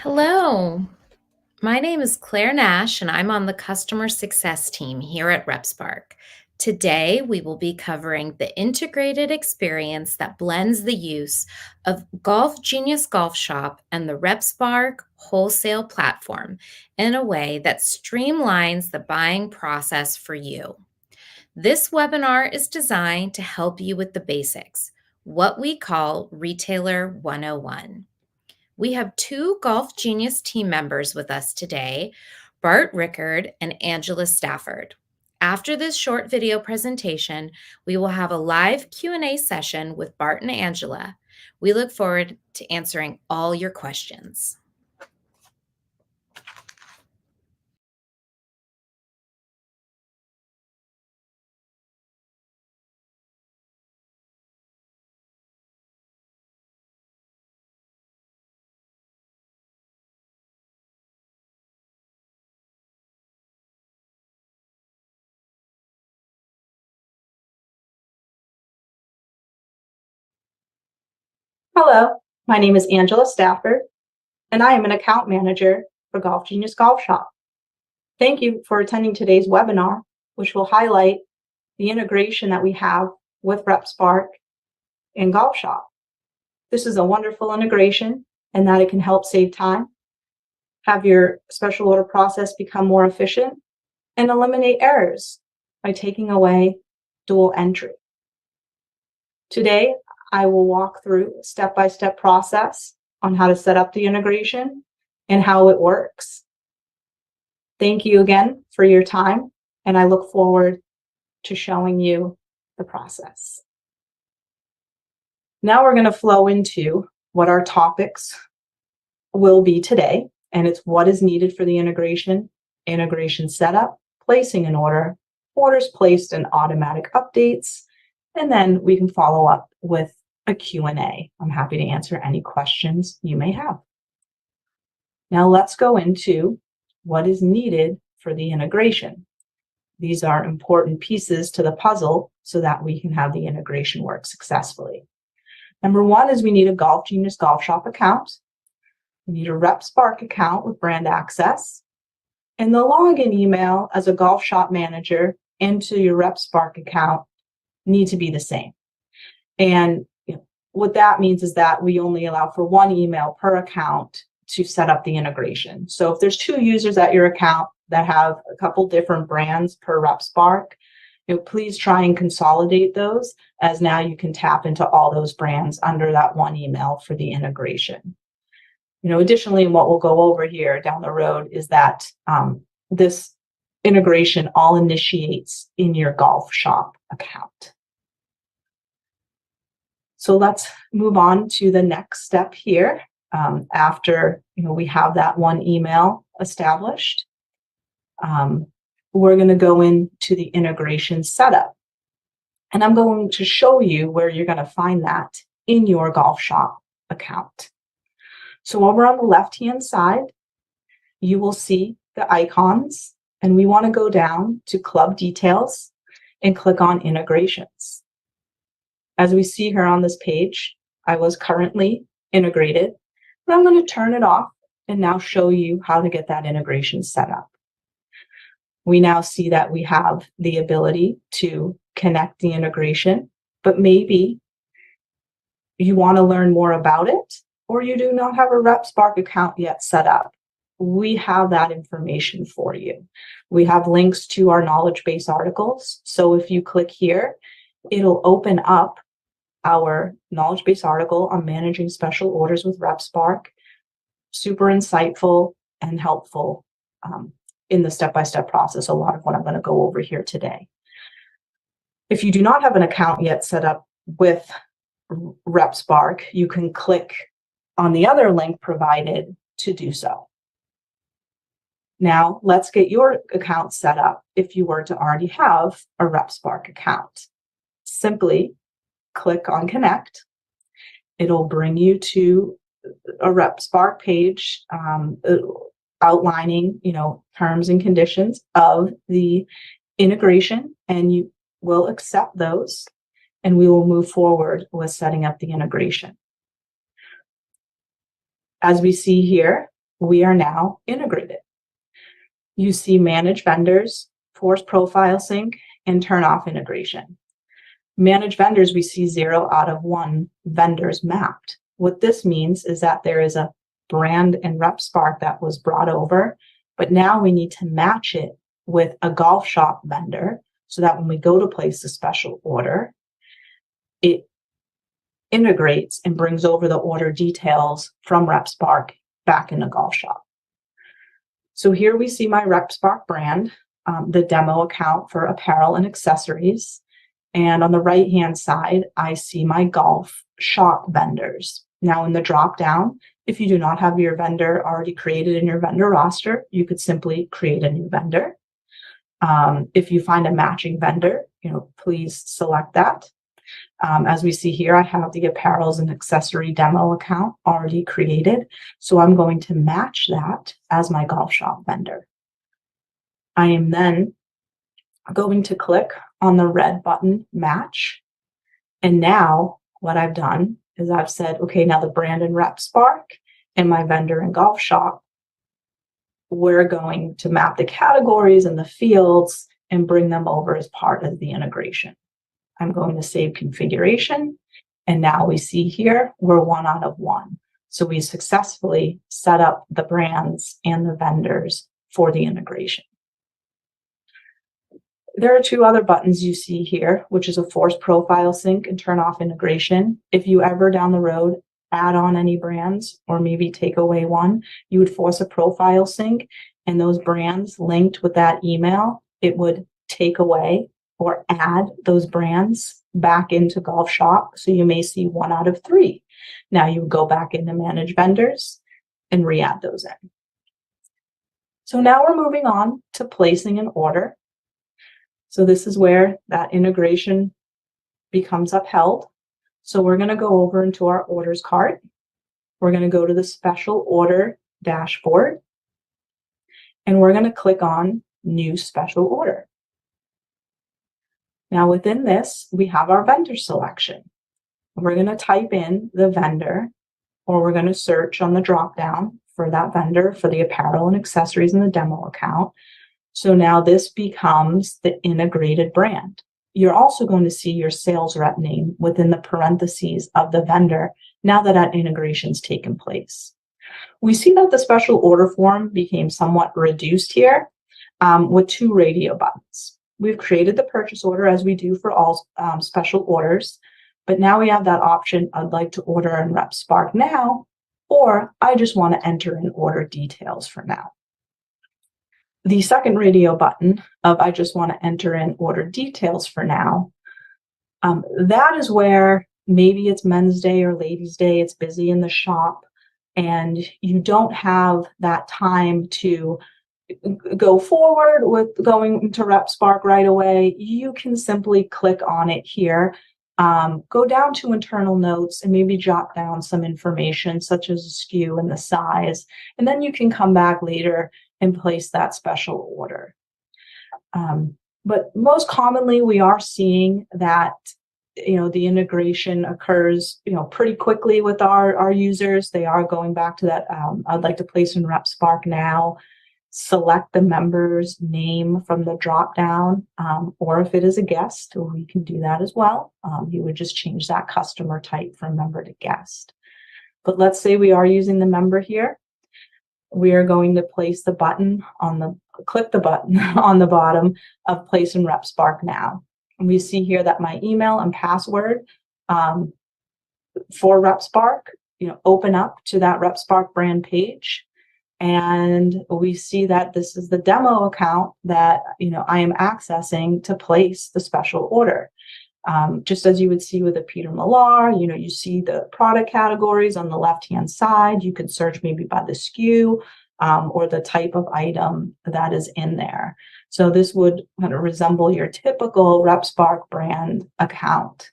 Hello, my name is Claire Nash, and I'm on the customer success team here at RepSpark. Today, we will be covering the integrated experience that blends the use of Golf Genius Golf Shop and the RepSpark wholesale platform in a way that streamlines the buying process for you. This webinar is designed to help you with the basics, what we call Retailer 101. We have two Golf Genius team members with us today, Bart Rickard and Angela Stafford. After this short video presentation, we will have a live Q&A session with Bart and Angela. We look forward to answering all your questions. Hello, my name is Angela Stafford, and I am an account manager for Golf Genius Golf Shop. Thank you for attending today's webinar, which will highlight the integration that we have with RepSpark and Golf Shop. This is a wonderful integration in that it can help save time, have your special order process become more efficient, and eliminate errors by taking away dual entry. Today, I will walk through a step-by-step process on how to set up the integration and how it works. Thank you again for your time, and I look forward to showing you the process. Now we're going to flow into what our topics will be today, and it's what is needed for the integration setup, placing an order, orders placed and automatic updates, and then we can follow up with a Q&A. I'm happy to answer any questions you may have. Now let's go into what is needed for the integration. These are important pieces to the puzzle so that we can have the integration work successfully. Number one is we need a Golf Genius Golf Shop account. We need a RepSpark account with brand access. And the login email as a Golf Shop manager into your RepSpark account need to be the same. And what that means is that we only allow for one email per account to set up the integration. So if there's two users at your account that have a couple different brands per RepSpark, please try and consolidate those, as now you can tap into all those brands under that one email for the integration. Additionally, what we'll go over here down the road is that this integration all initiates in your Golf Shop account. So let's move on to the next step here. After we have that one email established, we're going to go into the integration setup. And I'm going to show you where you're going to find that in your Golf Shop account. So over on the left-hand side, you will see the icons, and we want to go down to Club Details and click on Integrations. As we see here on this page, I was currently integrated, but I'm going to turn it off and now show you how to get that integration set up. We now see that we have the ability to connect the integration, but maybe you want to learn more about it, or you do not have a RepSpark account yet set up. We have that information for you. We have links to our knowledge base articles. So if you click here, it'll open up our knowledge base article on managing special orders with RepSpark. Super insightful and helpful in the step-by-step process, a lot of what I'm going to go over here today. If you do not have an account yet set up with RepSpark, you can click on the other link provided to do so. Now, let's get your account set up if you were to already have a RepSpark account. Simply click on Connect. It'll bring you to a RepSpark page outlining, terms and conditions of the integration, and you will accept those, and we will move forward with setting up the integration. As we see here, we are now integrated. You see manage vendors, force profile sync, and turn off integration. Manage vendors, we see 0 out of 1 vendors mapped. What this means is that there is a brand in RepSpark that was brought over, but now we need to match it with a golf shop vendor so that when we go to place a special order, it integrates and brings over the order details from RepSpark back in the golf shop. So here we see my RepSpark brand, the demo account for apparel and accessories. And on the right-hand side, I see my golf shop vendors. Now in the drop-down, if you do not have your vendor already created in your vendor roster, you could simply create a new vendor. If you find a matching vendor, please select that. As we see here, I have the apparels and accessory demo account already created. So I'm going to match that as my golf shop vendor. I am then going to click on the red button, match. And now what I've done is I've said, okay, now the brand in RepSpark and my vendor in golf shop, we're going to map the categories and the fields and bring them over as part of the integration. I'm going to save configuration. And now we see here, we're 1 out of 1. So we successfully set up the brands and the vendors for the integration. There are 2 other buttons you see here, which is a force profile sync and turn off integration. If you ever down the road add on any brands or maybe take away one, you would force a profile sync, and those brands linked with that email, it would take away or add those brands back into Golf Shop. So you may see 1 out of 3. Now you would go back into manage vendors and re-add those in. So now we're moving on to placing an order. So this is where that integration becomes upheld. So we're going to go over into our orders cart. We're going to go to the special order dashboard, and we're going to click on new special order. Now within this, we have our vendor selection. We're going to type in the vendor, or we're going to search on the drop-down for that vendor for the apparel and accessories in the demo account. So now this becomes the integrated brand. You're also going to see your sales rep name within the parentheses of the vendor now that that integration's taken place. We see that the special order form became somewhat reduced here with 2 radio buttons. We've created the purchase order as we do for all special orders, but now we have that option, I'd like to order in RepSpark now, or I just want to enter in order details for now. The second radio button of I just want to enter in order details for now, that is where maybe it's Men's Day or Ladies' Day, it's busy in the shop, and you don't have that time to go forward with going to RepSpark right away. You can simply click on it here, go down to internal notes and maybe jot down some information such as the SKU and the size, and then you can come back later and place that special order. But most commonly, we are seeing that the integration occurs pretty quickly with our users. They are going back to that I'd like to place in RepSpark now, select the member's name from the drop down, or if it is a guest, we can do that as well. You would just change that customer type from member to guest. But let's say we are using the member here. We are going to place the button click the button on the bottom of place in RepSpark now. And we see here that my email and password for RepSpark, open up to that RepSpark brand page. And we see that this is the demo account that, I am accessing to place the special order. Just as you would see with a Peter Millar, you see the product categories on the left-hand side. You could search maybe by the SKU or the type of item that is in there. So this would kind of resemble your typical RepSpark brand account.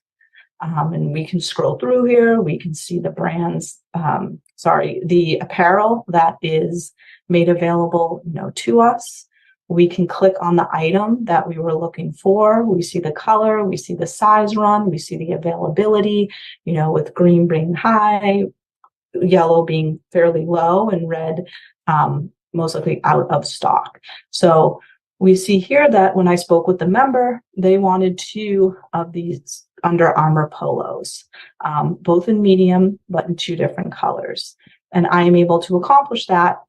And we can scroll through here. We can see the brands, the apparel that is made available, to us. We can click on the item that we were looking for. We see the color, we see the size run, we see the availability, with green being high, yellow being fairly low and red most likely out of stock. So we see here that when I spoke with the member, they wanted 2 of these Under Armour polos, both in medium, but in 2 different colors. And I am able to accomplish that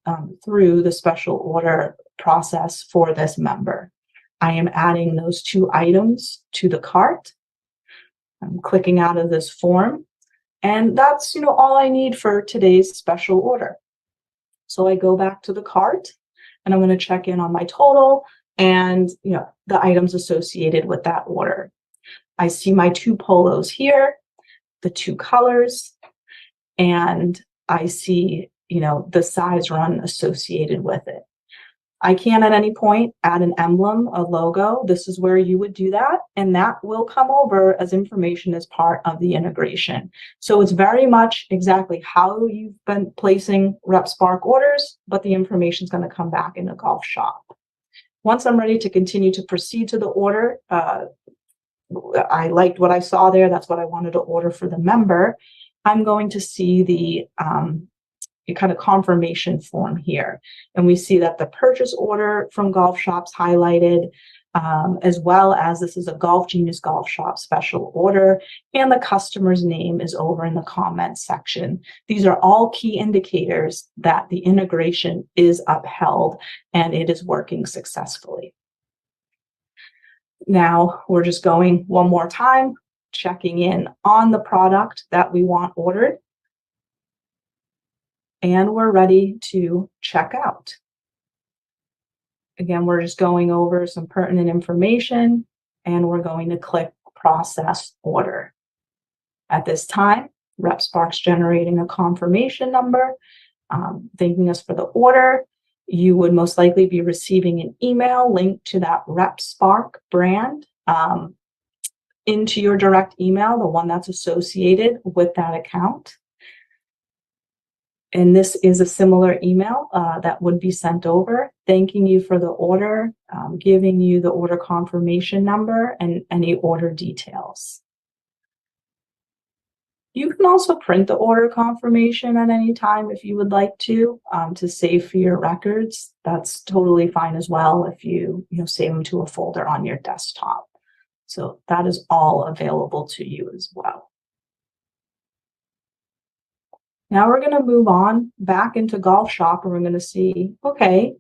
through the special order process for this member. I am adding those 2 items to the cart. I'm clicking out of this form, and that's all I need for today's special order. So I go back to the cart and I'm going to check in on my total and the items associated with that order. I see my 2 polos here, the 2 colors, and I see the size run associated with it. I can at any point add an emblem, a logo. This is where you would do that, and that will come over as information as part of the integration. So it's very much exactly how you've been placing RepSpark orders, but the information is going to come back in the Golf Shop. Once I'm ready to continue to proceed to the order, I liked what I saw there. That's what I wanted to order for the member. I'm going to see the kind of confirmation form here. And we see that the purchase order from Golf Shop's highlighted, as well as this is a Golf Genius Golf Shop special order, and the customer's name is over in the comments section. These are all key indicators that the integration is upheld and it is working successfully. Now we're just going one more time, checking in on the product that we want ordered. And we're ready to check out. Again, we're just going over some pertinent information and we're going to click process order. At this time, RepSpark's generating a confirmation number, thanking us for the order. You would most likely be receiving an email linked to that RepSpark brand into your direct email, the one that's associated with that account. And this is a similar email that would be sent over, thanking you for the order, giving you the order confirmation number and any order details. You can also print the order confirmation at any time if you would like to save for your records. That's totally fine as well if you save them to a folder on your desktop. So that is all available to you as well. Now we're going to move on back into Golf Shop and we're going to see, okay,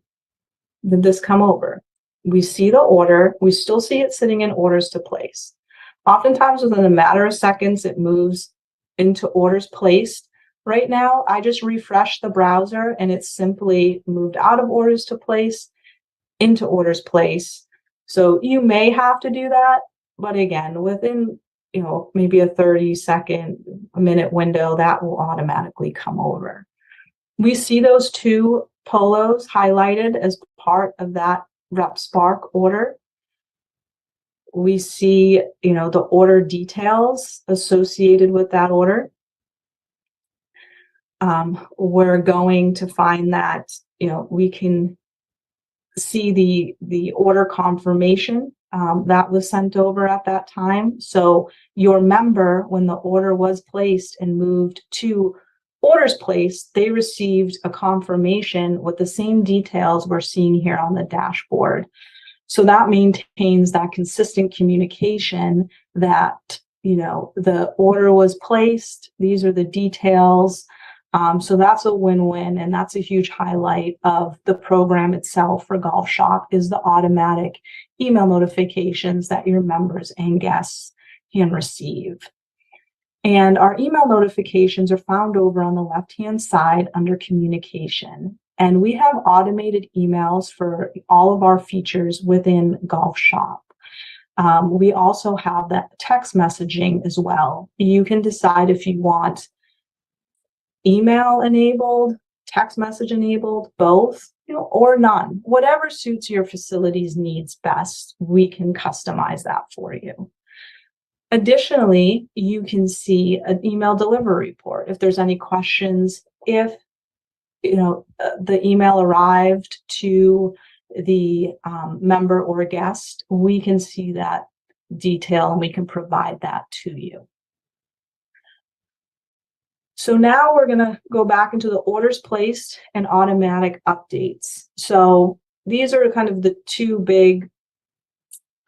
did this come over? We see the order. We still see it sitting in orders to place. Oftentimes within a matter of seconds, it moves into orders placed. Right now, I just refreshed the browser and it's simply moved out of orders to place into orders placed. So you may have to do that, but again, within maybe a 30-second, minute window, that will automatically come over. We see those 2 polos highlighted as part of that RepSpark order. We see, the order details associated with that order. We're going to find that, we can see the order confirmation that was sent over at that time. So your member, when the order was placed and moved to orders placed, they received a confirmation with the same details we're seeing here on the dashboard. So that maintains that consistent communication that, the order was placed, these are the details. So that's a win-win, and that's a huge highlight of the program itself for Golf Shop is the automatic email notifications that your members and guests can receive. And our email notifications are found over on the left-hand side under communication. And we have automated emails for all of our features within Golf Shop. We also have that text messaging as well. You can decide if you want email enabled, text message enabled, both, or none. Whatever suits your facility's needs best, we can customize that for you. Additionally, you can see an email delivery report. If there's any questions, if the email arrived to the member or guest, we can see that detail and we can provide that to you. So now we're going to go back into the orders placed and automatic updates. So these are kind of the two big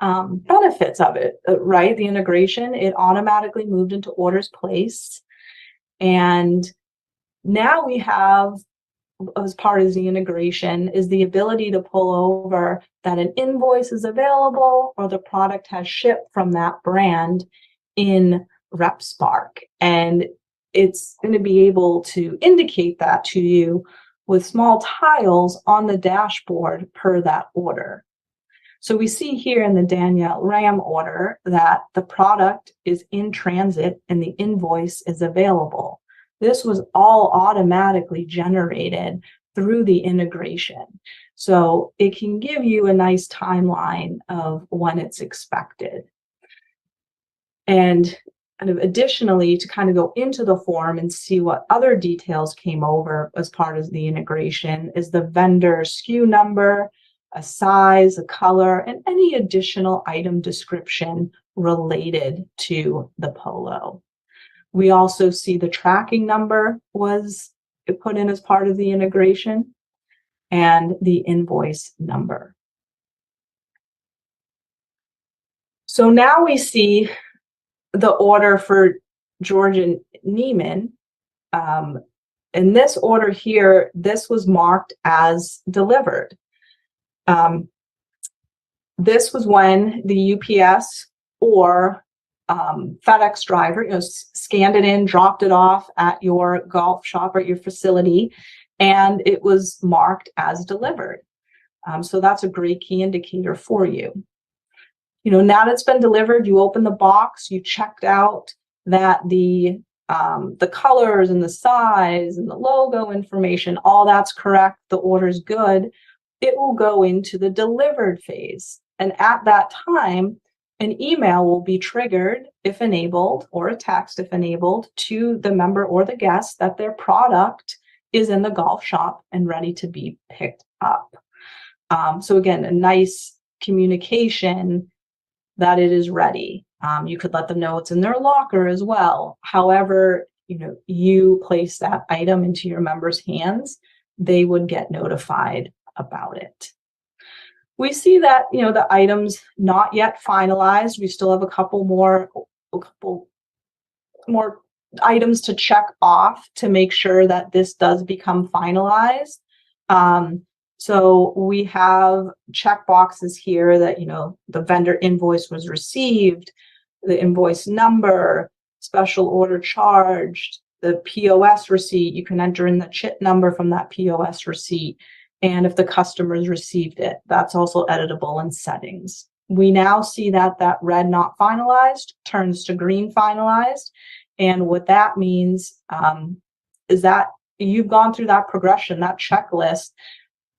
benefits of it, right? The integration, it automatically moved into orders placed. And now we have, as part of the integration, is the ability to pull over that an invoice is available or the product has shipped from that brand in RepSpark. And it's going to be able to indicate that to you with small tiles on the dashboard per that order. So we see here in the Danielle Ram order that the product is in transit and the invoice is available. This was all automatically generated through the integration. So it can give you a nice timeline of when it's expected. And kind of additionally, to kind of go into the form and see what other details came over as part of the integration is the vendor SKU number, a size, a color, and any additional item description related to the polo. We also see the tracking number was put in as part of the integration and the invoice number. So now we see the order for George and Neiman. In this order here, this was marked as delivered. This was when the UPS or FedEx driver, scanned it in, dropped it off at your golf shop or your facility, and it was marked as delivered. So that's a great key indicator for you. Now that it's been delivered, you open the box, you checked out that the colors and the size and the logo information, all that's correct, the order's good. It will go into the delivered phase. And at that time, an email will be triggered if enabled, or a text if enabled, to the member or the guest that their product is in the golf shop and ready to be picked up. So again, a nice communication that it is ready. You could let them know it's in their locker as well. However, you place that item into your members' hands, they would get notified about it. We see that, the items not yet finalized. We still have a couple more items to check off to make sure that this does become finalized. So we have check boxes here that, the vendor invoice was received, the invoice number, special order charged, the POS receipt. You can enter in the chit number from that POS receipt. And if the customer's received it, that's also editable in settings. We now see that red not finalized turns to green finalized. And what that means is that you've gone through that progression, that checklist,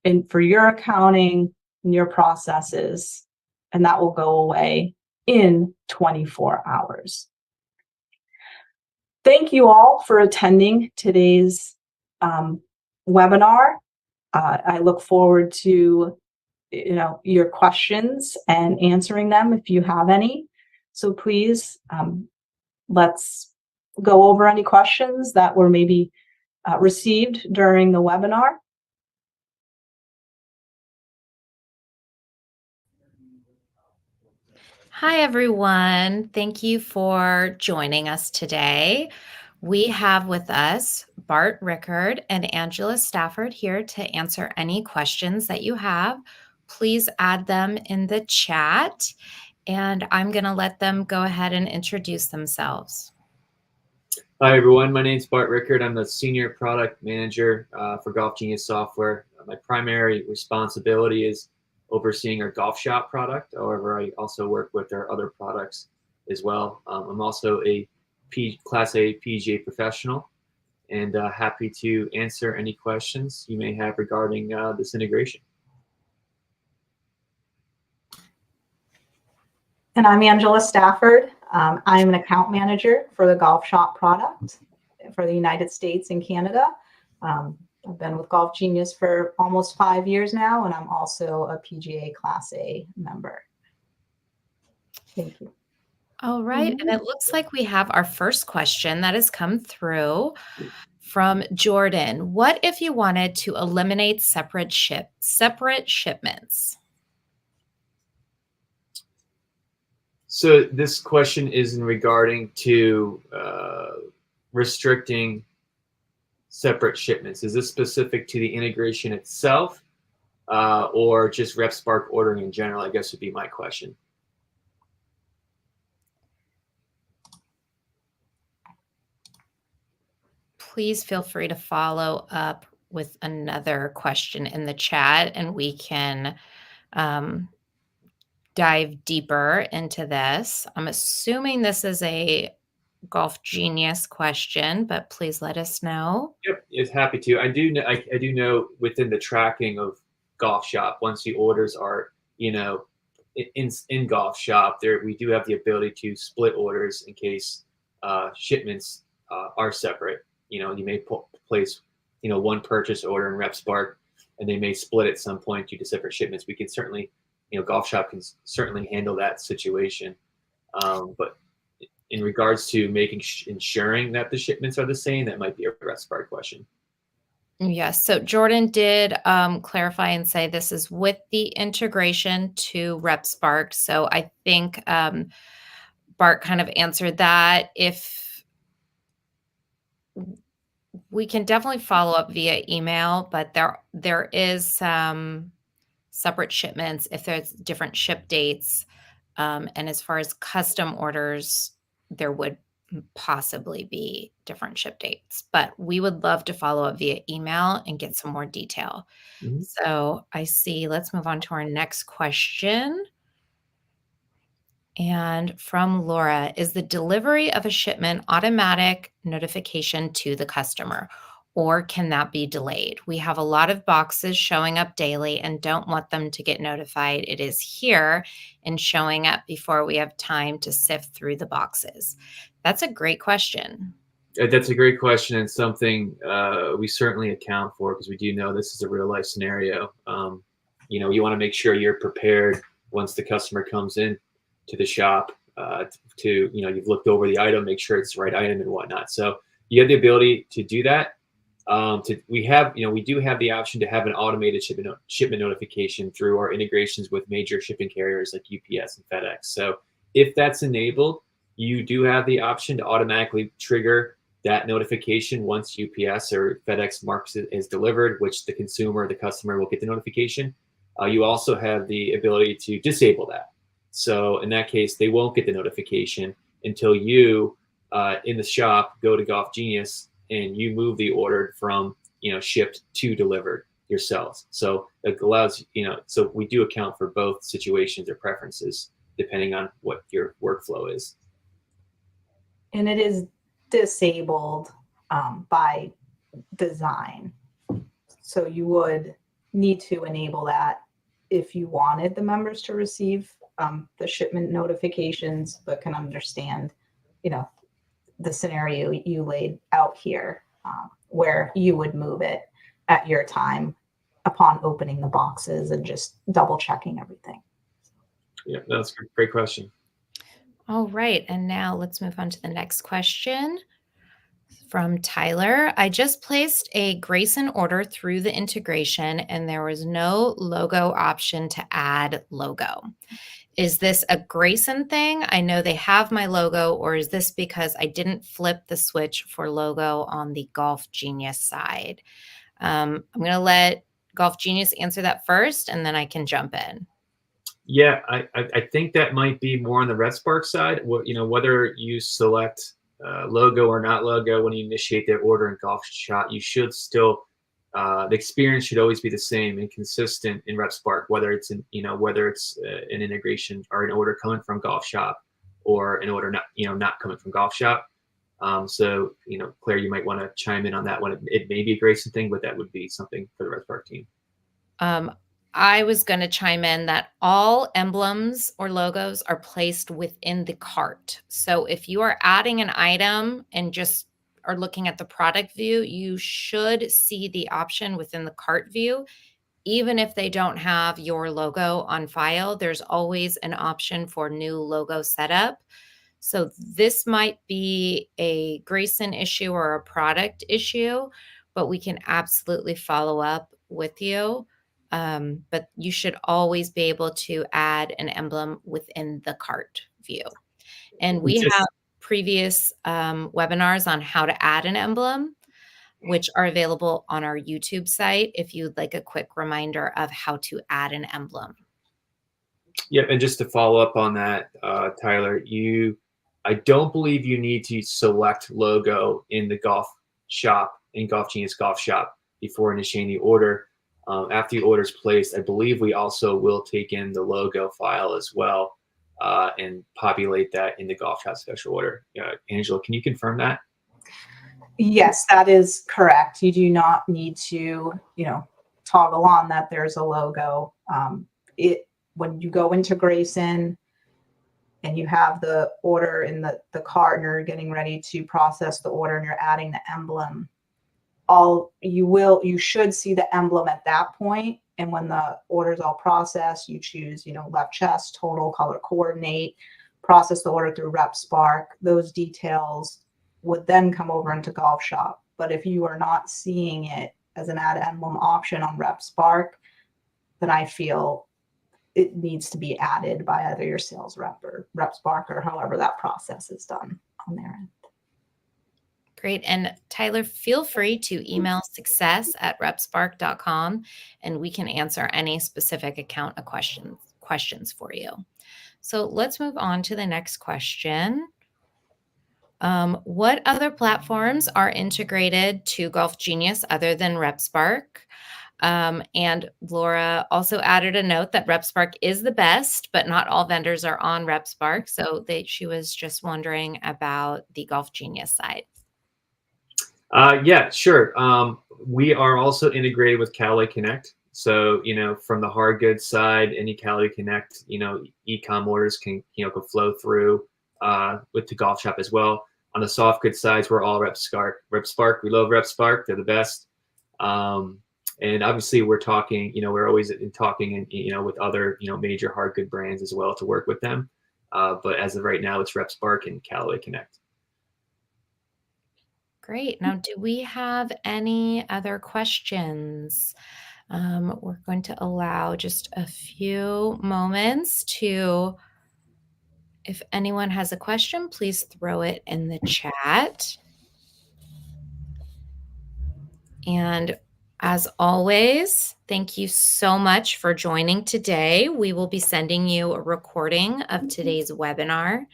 and for your accounting and your processes, and that will go away in 24 hours. Thank you all for attending today's webinar. I look forward to your questions and answering them if you have any. So please, let's go over any questions that were maybe received during the webinar. Hi, everyone. Thank you for joining us today. We have with us Bart Rickard and Angela Stafford here to answer any questions that you have. Please add them in the chat, and I'm going to let them go ahead and introduce themselves. Hi, everyone. My name is Bart Rickard. I'm the Senior Product Manager for Golf Genius Software. My primary responsibility is overseeing our golf shop product. However, I also work with our other products as well. I'm also a Class A PGA professional, and happy to answer any questions you may have regarding this integration. And I'm Angela Stafford. I'm an account manager for the golf shop product for the United States and Canada. I've been with Golf Genius for almost 5 years now, and I'm also a PGA Class A member. Thank you. All right. And Mhm. it looks like we have our first question that has come through from Jordan. What if you wanted to eliminate separate shipments? So this question is in regarding to restricting separate shipments. Is this specific to the integration itself, or just RepSpark ordering in general? I guess would be my question. Please feel free to follow up with another question in the chat and we can um, dive deeper into this. I'm assuming this is a Golf Genius question, but please let us know. Yep, is happy to. I do know. I do know within the tracking of Golf Shop, once the orders are, in Golf Shop, there we do have the ability to split orders in case shipments are separate. You may place, one purchase order in RepSpark, and they may split at some point due to separate shipments. We can certainly, Golf Shop can certainly handle that situation. But in regards to ensuring that the shipments are the same, that might be a RepSpark question. Yes. So Jordan did clarify and say this is with the integration to RepSpark. So I think Bart kind of answered that. If we can definitely follow up via email, but there is some separate shipments if there's different ship dates. And as far as custom orders, there would possibly be different ship dates, but we would love to follow up via email and get some more detail. Mhm. So I see, let's move on to our next question. And from Laura, is the delivery of a shipment automatic notification to the customer, or can that be delayed? We have a lot of boxes showing up daily and don't want them to get notified it is here and showing up before we have time to sift through the boxes. That's a great question. That's a great question and something we certainly account for because we do know this is a real life scenario. You want to make sure you're prepared once the customer comes in to the shop you've looked over the item, make sure it's the right item and whatnot. So you have the ability to do that. We do have the option to have an automated shipment notification through our integrations with major shipping carriers like UPS and FedEx. So if that's enabled, you do have the option to automatically trigger that notification once UPS or FedEx marks it as delivered, which the consumer, the customer will get the notification. You also have the ability to disable that. So in that case, they won't get the notification until you, in the shop, go to Golf Genius and you move the order from shipped to delivered yourselves. So it allows so we do account for both situations or preferences depending on what your workflow is. And it is disabled by design. So you would need to enable that if you wanted the members to receive the shipment notifications, but can understand, the scenario you laid out here, where you would move it at your time upon opening the boxes and just double checking everything. Yeah, that's a great question. All right. And now let's move on to the next question from Tyler. I just placed a Grayson order through the integration and there was no logo option to add logo. Is this a Grayson thing? I know they have my logo, or is this because I didn't flip the switch for logo on the Golf Genius side? I'm going to let Golf Genius answer that first and then I can jump in. Yeah, I think that might be more on the RepSpark side. Whether you select logo or not logo when you initiate their order in Golf Shot, you should still the experience should always be the same and consistent in RepSpark, whether it's an integration or an order coming from Golf Shop or an order not coming from Golf Shop. So Claire, you might want to chime in on that one. It may be a Grayson thing, but that would be something for the RepSpark team. I was going to chime in that all emblems or logos are placed within the cart. So if you are adding an item and just are looking at the product view, you should see the option within the cart view. Even if they don't have your logo on file, there's always an option for new logo setup. So this might be a Grayson issue or a product issue, but we can absolutely follow up with you. But you should always be able to add an emblem within the cart view. And we Just have previous webinars on how to add an emblem, which are available on our YouTube site if you'd like a quick reminder of how to add an emblem. yeah, and just to follow up on that, Tyler, I don't believe you need to select logo in the golf shop, in Golf Genius Golf Shop, before initiating the order. After the order is placed, I believe we also will take in the logo file as well and populate that in the Golf Shop special order. Angela, can you confirm that? Yes, that is correct. You do not need to, toggle on that there's a logo. When you go into Grayson and you have the order in the cart and you're getting ready to process the order and you're adding the emblem, you should see the emblem at that point. And when the order is all processed, you choose, left chest, total, color coordinate, process the order through RepSpark. Those details would then come over into Golf Shop. But if you are not seeing it as an add emblem option on RepSpark, then I feel it needs to be added by either your sales rep or RepSpark or however that process is done on their end. Great. And Tyler, feel free to email success@repspark.com and we can answer any specific account questions for you. So let's move on to the next question. What other platforms are integrated to Golf Genius other than RepSpark? And Laura also added a note that RepSpark is the best, but not all vendors are on RepSpark. So she was just wondering about the Golf Genius side. Yeah, sure. We are also integrated with Callaway Connect. So, from the hard goods side, any Callaway Connect, e-com orders can, can flow through with the golf shop as well. On the soft goods sides, we're all RepSpark. We love RepSpark. They're the best. And obviously we're talking, we're always talking and, with other, major hard good brands as well to work with them. But as of right now, it's RepSpark and Callaway Connect. Great. Now, do we have any other questions? We're going to allow just a few moments if anyone has a question, please throw it in the chat. And as always, thank you so much for joining today. We will be sending you a recording of today's webinar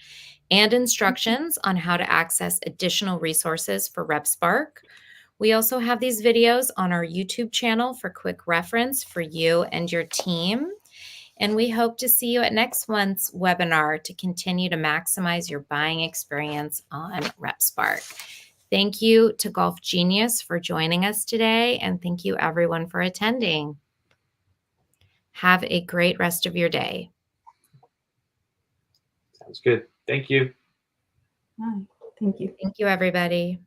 and instructions on how to access additional resources for RepSpark. We also have these videos on our YouTube channel for quick reference for you and your team. And we hope to see you at next month's webinar to continue to maximize your buying experience on RepSpark. Thank you to Golf Genius for joining us today, and thank you everyone for attending. Have a great rest of your day. Sounds good. Thank you. Thank you. Thank you, everybody.